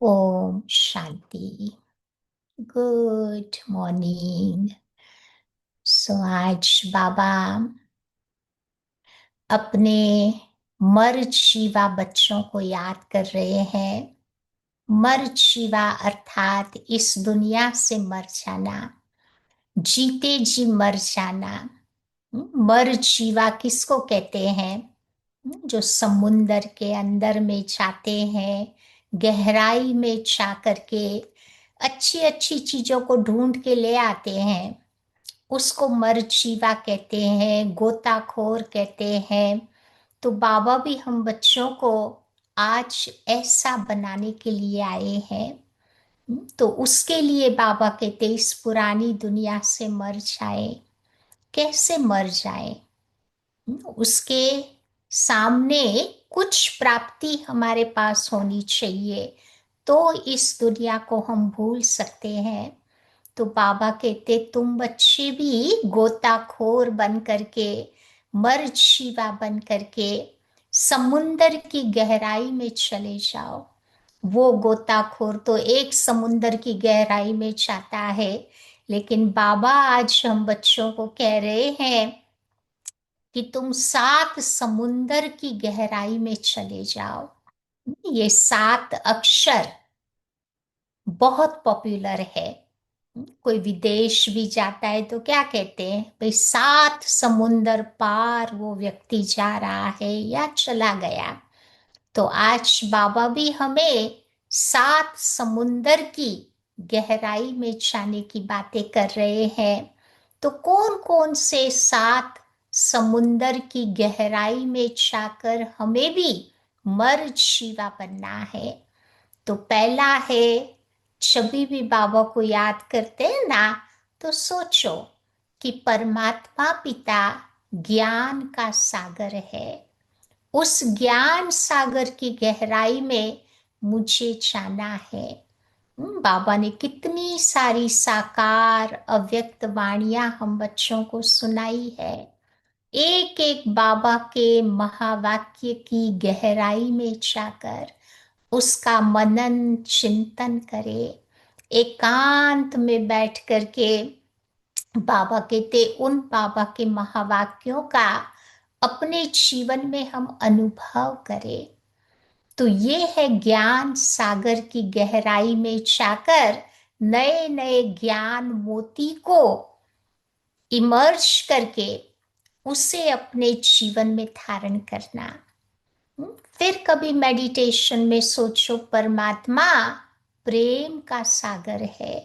Om Shanti. Good morning. आज बाबा अपने मर जीवा बच्चों को याद कर रहे हैं। मर जीवा अर्थात इस दुनिया से मर जाना, जीते जी मर जाना। मर जीवा किसको कहते हैं? जो समुंदर के अंदर में जाते हैं, गहराई में जा करके अच्छी अच्छी चीजों को ढूंढ के ले आते हैं, उसको मरजीवा कहते हैं, गोताखोर कहते हैं। तो बाबा भी हम बच्चों को आज ऐसा बनाने के लिए आए हैं। तो उसके लिए बाबा कहते इस पुरानी दुनिया से मर जाए। कैसे मर जाए? उसके सामने कुछ प्राप्ति हमारे पास होनी चाहिए, तो इस दुनिया को हम भूल सकते हैं। तो बाबा कहते तुम बच्चे भी गोताखोर बन करके, मरजीवा बन करके समुंदर की गहराई में चले जाओ। वो गोताखोर तो एक समुंदर की गहराई में जाता है, लेकिन बाबा आज हम बच्चों को कह रहे हैं कि तुम 7 समुंदर की गहराई में चले जाओ। ये 7 अक्षर बहुत पॉपुलर है। कोई विदेश भी जाता है तो क्या कहते हैं भाई, 7 समुंदर पार वो व्यक्ति जा रहा है या चला गया। तो आज बाबा भी हमें 7 समुंदर की गहराई में जाने की बातें कर रहे हैं। तो कौन कौन से 7 समुंदर की गहराई में जाकर हमें भी मर जीवा बनना है? तो पहला है, जभी भी बाबा को याद करते हैं ना, तो सोचो कि परमात्मा पिता ज्ञान का सागर है। उस ज्ञान सागर की गहराई में मुझे जाना है। बाबा ने कितनी सारी साकार अव्यक्त वाणियां हम बच्चों को सुनाई है। एक एक बाबा के महावाक्य की गहराई में जाकर उसका मनन चिंतन करे। एकांत में बैठ करके बाबा कहते उन बाबा के महावाक्यों का अपने जीवन में हम अनुभव करें। तो ये है ज्ञान सागर की गहराई में जाकर नए नए ज्ञान मोती को इमर्ज करके उसे अपने जीवन में धारण करना। फिर कभी मेडिटेशन में सोचो परमात्मा प्रेम का सागर है।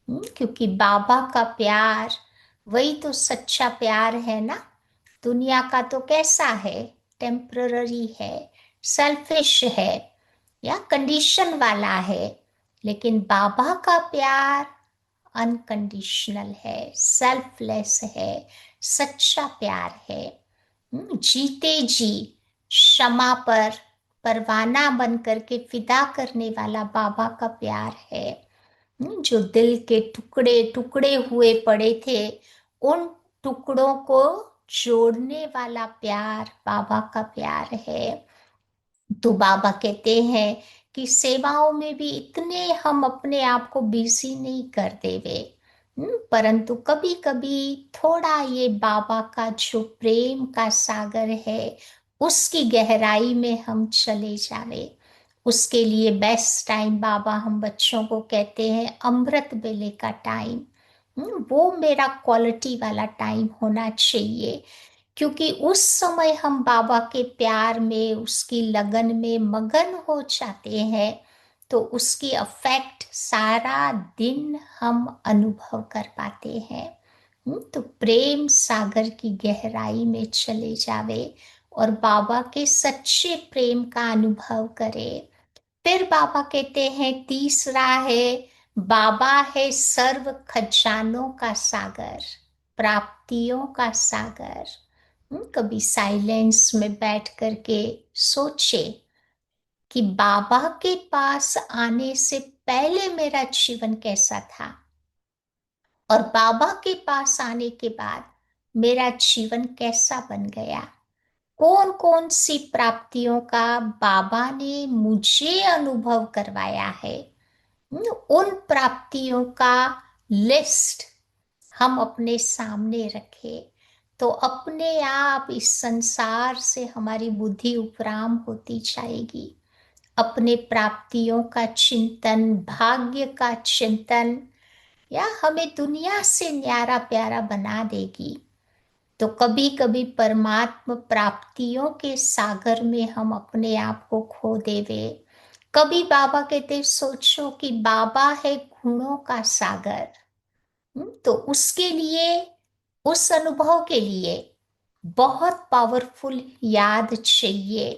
क्योंकि बाबा का प्यार वही तो सच्चा प्यार है ना। दुनिया का तो कैसा है, टेम्पररी है, सेल्फिश है या कंडीशन वाला है। लेकिन बाबा का प्यार अनकंडीशनल है, सेल्फलेस है, सच्चा प्यार है। जीते जी क्षमा पर परवाना बन करके फिदा करने वाला बाबा का प्यार है। जो दिल के टुकड़े टुकड़े हुए पड़े थे, उन टुकड़ों को जोड़ने वाला प्यार बाबा का प्यार है। तो बाबा कहते हैं कि सेवाओं में भी इतने हम अपने आप को बिजी नहीं कर देवे। परंतु कभी कभी थोड़ा ये बाबा का जो प्रेम का सागर है उसकी गहराई में हम चले जावे। उसके लिए बेस्ट टाइम बाबा हम बच्चों को कहते हैं अमृत वेले का टाइम। वो मेरा क्वालिटी वाला टाइम होना चाहिए, क्योंकि उस समय हम बाबा के प्यार में उसकी लगन में मगन हो जाते हैं। तो उसकी अफेक्ट सारा दिन हम अनुभव कर पाते हैं। तो प्रेम सागर की गहराई में चले जावे और बाबा के सच्चे प्रेम का अनुभव करें। फिर बाबा कहते हैं तीसरा है, बाबा है सर्व खजानों का सागर, प्राप्तियों का सागर। कभी साइलेंस में बैठ करके सोचे कि बाबा के पास आने से पहले मेरा जीवन कैसा था और बाबा के पास आने के बाद मेरा जीवन कैसा बन गया। कौन कौन सी प्राप्तियों का बाबा ने मुझे अनुभव करवाया है, उन प्राप्तियों का लिस्ट हम अपने सामने रखें, तो अपने आप इस संसार से हमारी बुद्धि उपराम होती जाएगी। अपने प्राप्तियों का चिंतन, भाग्य का चिंतन, या हमें दुनिया से न्यारा प्यारा बना देगी। तो कभी कभी परमात्म प्राप्तियों के सागर में हम अपने आप को खो देवे। कभी बाबा कहते सोचो कि बाबा है गुणों का सागर। तो उसके लिए, उस अनुभव के लिए बहुत पावरफुल याद चाहिए।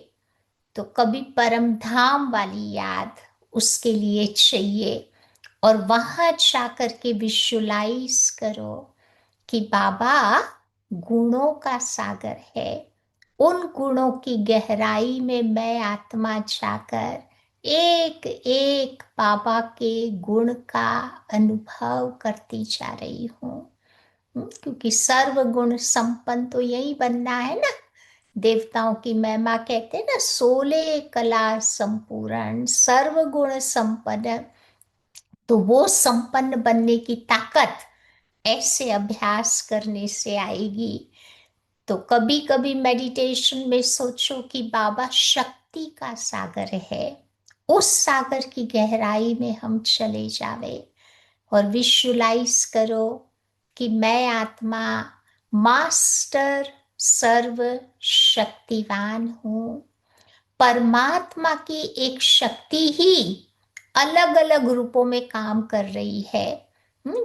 तो कभी परम धाम वाली याद उसके लिए चाहिए, और वहां जाकर के विजुलाइज करो कि बाबा गुणों का सागर है। उन गुणों की गहराई में मैं आत्मा जाकर एक एक बाबा के गुण का अनुभव करती जा रही हूँ। क्योंकि सर्व गुण संपन्न तो यही बनना है ना। देवताओं की महिमा कहते हैं ना, 16 कला संपूर्ण सर्व गुण संपन्न। तो वो संपन्न बनने की ताकत ऐसे अभ्यास करने से आएगी। तो कभी कभी मेडिटेशन में सोचो कि बाबा शक्ति का सागर है, उस सागर की गहराई में हम चले जावे, और विजुलाइज करो कि मैं आत्मा मास्टर सर्व शक्तिवान हूँ। परमात्मा की एक शक्ति ही अलग अलग रूपों में काम कर रही है।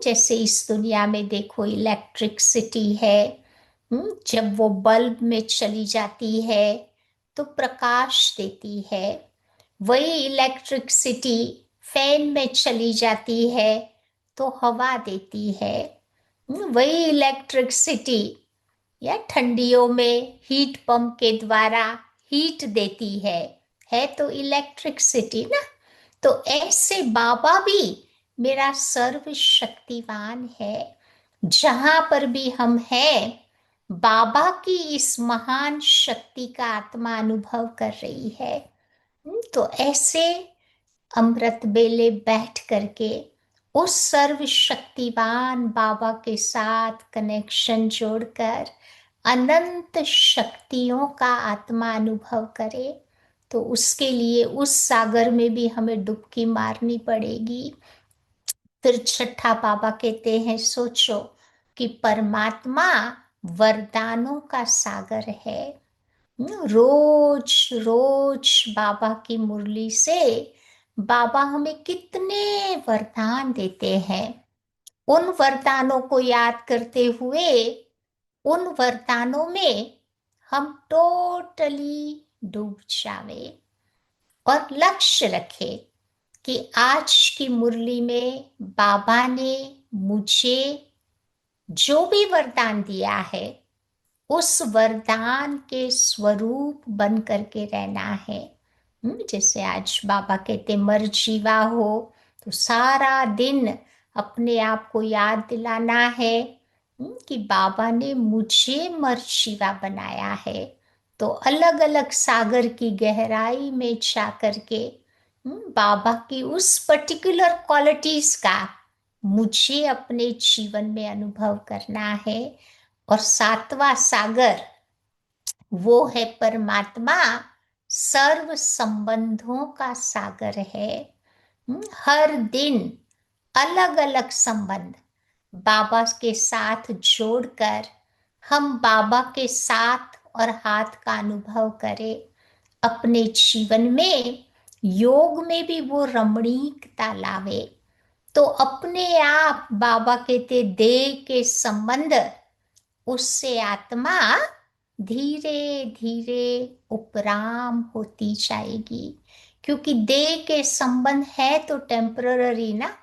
जैसे इस दुनिया में देखो इलेक्ट्रिसिटी है। जब वो बल्ब में चली जाती है तो प्रकाश देती है। वही इलेक्ट्रिसिटी फैन में चली जाती है तो हवा देती है। वही इलेक्ट्रिसिटी या ठंडियों में हीट पंप के द्वारा हीट देती है तो इलेक्ट्रिसिटी ना। तो ऐसे बाबा भी मेरा सर्व शक्तिवान है। जहां पर भी हम हैं, बाबा की इस महान शक्ति का आत्मा अनुभव कर रही है। तो ऐसे अमृत बेले बैठ करके उस सर्वशक्तिवान बाबा के साथ कनेक्शन जोड़कर अनंत शक्तियों का आत्मा अनुभव करे। तो उसके लिए उस सागर में भी हमें डुबकी मारनी पड़ेगी। फिर छठा बाबा कहते हैं सोचो कि परमात्मा वरदानों का सागर है। रोज रोज बाबा की मुरली से बाबा हमें कितने वरदान देते हैं। उन वरदानों को याद करते हुए उन वरदानों में हम टोटली डूब जावे, और लक्ष्य रखे कि आज की मुरली में बाबा ने मुझे जो भी वरदान दिया है उस वरदान के स्वरूप बन करके रहना है। जैसे आज बाबा कहते मर जीवा हो, तो सारा दिन अपने आप को याद दिलाना है कि बाबा ने मुझे मर जीवा बनाया है। तो अलग अलग सागर की गहराई में जा करके बाबा की उस पर्टिकुलर क्वालिटीज का मुझे अपने जीवन में अनुभव करना है। और सातवां सागर वो है परमात्मा सर्व संबंधों का सागर है। हर दिन अलग अलग संबंध बाबा के साथ जोड़कर हम बाबा के साथ और हाथ का अनुभव करें। अपने जीवन में योग में भी वो रमणीकता लावे। तो अपने आप बाबा कहते देह के संबंध, उससे आत्मा धीरे धीरे उपराम होती जाएगी। क्योंकि देह के संबंध है तो टेम्पररी ना।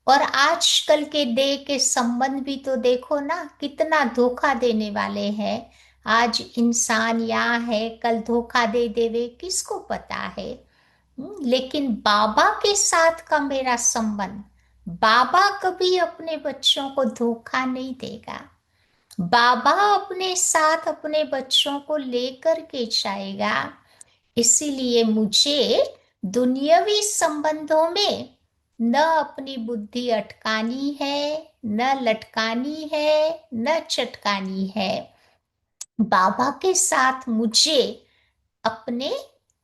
और आजकल के देह के संबंध भी तो देखो ना, कितना धोखा देने वाले हैं। आज इंसान यहाँ है, कल धोखा दे देवे, किसको पता है। लेकिन बाबा के साथ का मेरा संबंध, बाबा कभी अपने बच्चों को धोखा नहीं देगा। बाबा अपने साथ अपने बच्चों को लेकर के जाएगा। इसीलिए मुझे दुनियावी संबंधों में न अपनी बुद्धि अटकानी है, न लटकानी है, न चटकानी है। बाबा के साथ मुझे अपने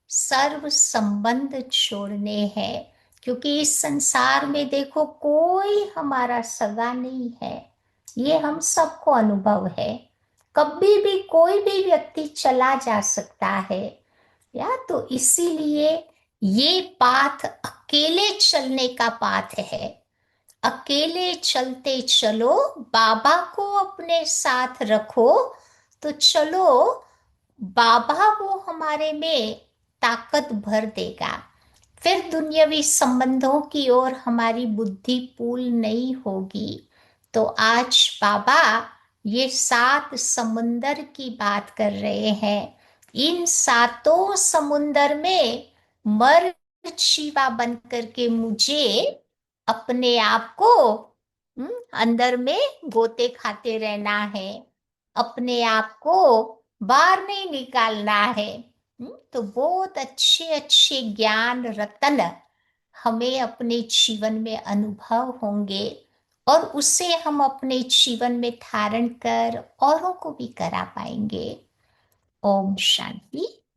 सर्व संबंध छोड़ने हैं, क्योंकि इस संसार में देखो कोई हमारा सगा नहीं है। ये हम सबको अनुभव है। कभी भी कोई भी व्यक्ति चला जा सकता है। या तो इसीलिए ये पाथ अकेले चलने का पाथ है। अकेले चलते चलो, बाबा को अपने साथ रखो, तो चलो बाबा वो हमारे में ताकत भर देगा। फिर दुनियावी संबंधों की ओर हमारी बुद्धि पूल नहीं होगी। तो आज बाबा ये 7 समुंदर की बात कर रहे हैं। इन सातों समुंदर में मर्द शिवा बन करके मुझे अपने आप को अंदर में गोते खाते रहना है। अपने आप को बाहर नहीं निकालना है। तो बहुत अच्छे अच्छे ज्ञान रतन हमें अपने जीवन में अनुभव होंगे, और उसे हम अपने जीवन में धारण कर औरों को भी करा पाएंगे। ओम शांति।